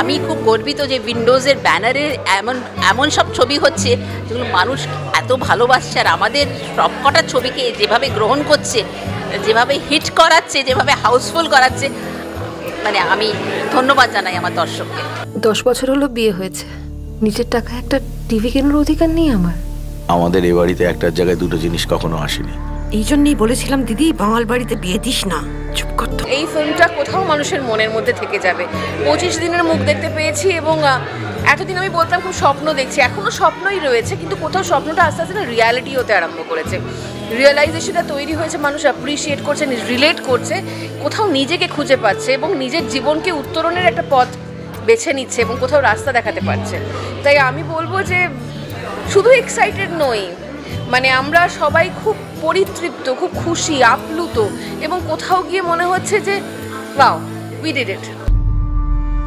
আমি খুব গর্বিত যে উইন্ডোজের ব্যানারে এমন এমন সব ছবি হচ্ছে যেগুলো মানুষ এত ভালোবাসছে, আর আমাদের সবকটা ছবিকে যেভাবে গ্রহণ করছে, যেভাবে হিট করাচ্ছে, যেভাবে হাউসফুল করাচ্ছে, মানে আমি ধন্যবাদ জানাই আমার দর্শককে। 10 বছর হলো বিয়ে হয়েছে, নিজের টাকা একটা টিভি কেনার অধিকার নেই আমার। আমাদের এই বাড়িতে একটার জায়গায় দুটো জিনিস কখনো আসেনি। এই জন্যই বলেছিলাম দিদি, বাঙাল বাড়িতে বিয়ে দিস না। চুপ কর। এই ফিল্মটা কোথাও মানুষের মনের মধ্যে থেকে যাবে। 25 দিনের মুখ দেখতে পেয়েছি, এবং এতদিন আমি বলতাম খুব স্বপ্ন দেখছি, এখনো স্বপ্নই রয়েছে, কিন্তু কোথাও স্বপ্নটা আস্তে আস্তে রিয়ালিটি হতে আরম্ভ করেছে। রিয়েলাইজেশনটা তৈরি হয়েছে, মানুষ অ্যাপ্রিসিয়েট করছে, রিলেট করছে, কোথাও নিজেকে খুঁজে পাচ্ছে এবং নিজের জীবনকে উত্তরণের একটা পথ বেছে নিচ্ছে এবং কোথাও রাস্তা দেখাতে পারছে। তাই আমি বলবো যে শুধু এক্সাইটেড নই, মানে আমরা সবাই খুব পরিতৃপ্ত, খুব খুশি, আপ্লুত, এবং কোথাও গিয়ে মনে হচ্ছে যে ওয়াও, উই ডিড ইট।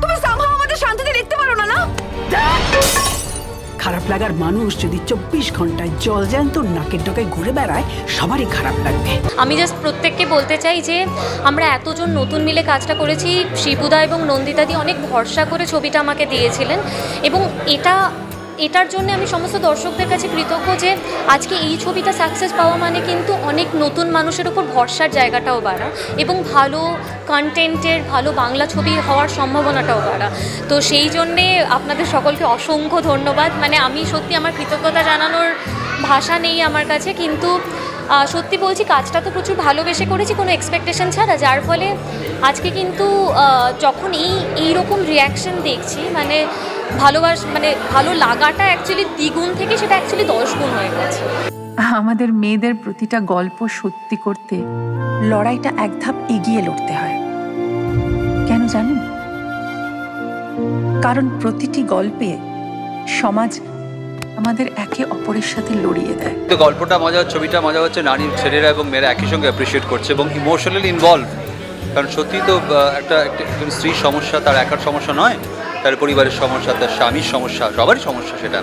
তুমি সামহাও আমাদের শান্তিতে দেখতে পারো না? খারাপ লাগার মানুষ যদি 24 ঘন্টায় জল জ্যান্ত নাকের ডগায় ঘুরে বেড়ায়, সবারই খারাপ লাগবে। আমি জাস্ট প্রত্যেককে বলতে চাই যে আমরা এতজন নতুন মিলে কাজটা করেছি। শিবুদা এবং নন্দিতাদি অনেক ভরসা করে ছবিটা আমাকে দিয়েছিলেন, এবং এটার জন্য আমি সমস্ত দর্শকদের কাছে কৃতজ্ঞ যে আজকে এই ছবিটা সাকসেস পাওয়া মানে কিন্তু অনেক নতুন মানুষের উপর ভরসার জায়গাটাও বাড়া, এবং ভালো কন্টেন্টের, ভালো বাংলা ছবি হওয়ার সম্ভাবনাটাও বাড়া। তো সেই জন্যে আপনাদের সকলকে অসংখ্য ধন্যবাদ। মানে আমি সত্যি, আমার কৃতজ্ঞতা জানানোর ভাষা নেই আমার কাছে, কিন্তু সত্যি বলছি কাজটা তো প্রচুর ভালোবেসে করেছি, কোনো এক্সপেকটেশন ছাড়া, যার ফলে আজকে কিন্তু যখন এইরকম রিয়াকশন দেখছি, মানে ভালো লাগাটা অ্যাকচুয়ালি দ্বিগুণ থেকে সেটা অ্যাকচুয়ালি 10 গুণ হয়ে গেছে। আমাদের মেয়েদের প্রতিটা গল্প সত্যি করতে লড়াইটা এক ধাপ এগিয়ে লড়তে হয়। কেন জানেন? কারণ প্রতিটি গল্পে সমাজ আমাদের একে অপরের সাথে লড়িয়ে দেয়। তো গল্পটা মজা, ছবিটা মজা হচ্ছে, নারী ছেলেরা এবং মেয়েরা একই সঙ্গে অ্যাপ্রিসিয়েট করছে এবং ইমোশনালি ইনভলভ। কারণ সত্যি তো একটা স্ত্রীর সমস্যা তার একার সমস্যা নয়, তার পরিবারের সমস্যা, তার স্বামীর সমস্যা, সবারই সমস্যা সেটা।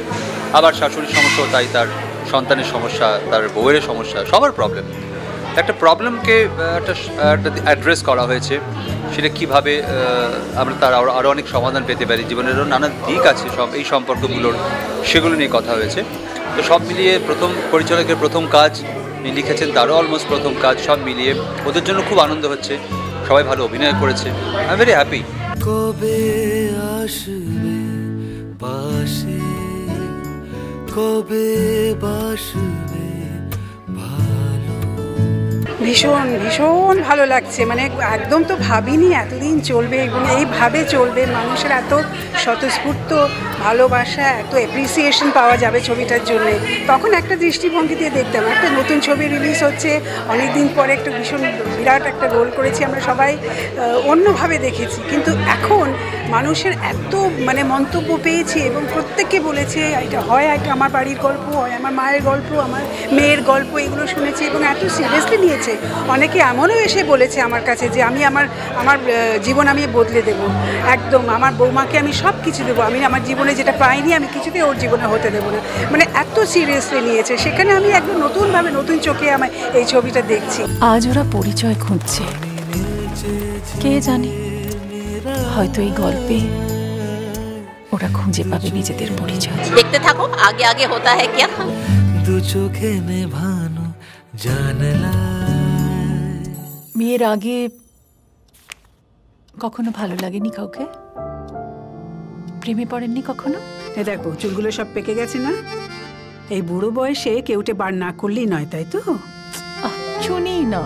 আবার শাশুড়ির সমস্যাও তাই, তার সন্তানের সমস্যা, তার বউয়ের সমস্যা, সবার প্রবলেম। একটা প্রবলেমকে একটা অ্যাড্রেস করা হয়েছে, সেটা কীভাবে আমরা তার আরও অনেক সমাধান পেতে পারি, জীবনেরও নানা দিক আছে সব এই সম্পর্কগুলোর, সেগুলো নিয়ে কথা হয়েছে। তো সব মিলিয়ে পরিচালকের প্রথম কাজ লিখেছেন, তারও অলমোস্ট প্রথম কাজ, সব মিলিয়ে ওদের জন্য খুব আনন্দ হচ্ছে, সবাই ভালো অভিনয় করেছে। I am very happy. কবে আসবে পাশে, কবে বাসবে ভালো। ভীষণ ভীষণ ভালো লাগছে, মানে একদম তো ভাবিনি এতদিন চলবে এবং এইভাবে চলবে। মানুষের এত স্বতঃস্ফূর্ত ভালোবাসা, এত অ্যাপ্রিসিয়েশন পাওয়া যাবে ছবিটার জন্য। তখন একটা দৃষ্টিভঙ্গি দিয়ে দেখতাম, একটা নতুন ছবি রিলিজ হচ্ছে, অনেক দিন পরে একটা ভীষণ বিরাট একটা রোল করেছি, আমরা সবাই অন্যভাবে দেখেছি। কিন্তু এখন মানুষের এত মানে মন্তব্য পেয়েছি এবং প্রত্যেককে বলেছে এটা হয় একটা আমার বাড়ির গল্প, হয় আমার মায়ের গল্প, আমার মেয়ের গল্প, এগুলো শুনেছি এবং এত সিরিয়াসলি নিয়েছে। অনেকে এমনও এসে বলেছে আমার কাছে যে আমি আমার জীবন আমি বদলে দেবো, একদম আমার বৌমাকে আমি সব কিছু দেবো, আমি আমার জীবনে যেটা পাইনি আমি কিছুতেই ওর জীবনে হতে দেবো না, মানে এত সিরিয়াসলি নিয়েছে। সেখানে আমি একদম নতুনভাবে, নতুন চোখে আমার এই ছবিটা দেখছি। আজ ওরা পরিচয় খুঁজছে, কে জানে হয়তো এই গল্পে ওরা খুঁজে পাবে নিজেদের পরিচয়। দেখতে থাকো, আগে আগে হতা হ্যায় ক্যা। দু চোখে নেভানো জানলা। বিয়ের আগে কখনো ভালো লাগেনি কাউকে? প্রেমে পড়েননি কখনো? এ দেখো চুলগুলো সব পেকে গেছে না? এই বুড়ো বয়সে কেউটে বার না করলেই নয়, তাই তো? শুনি না।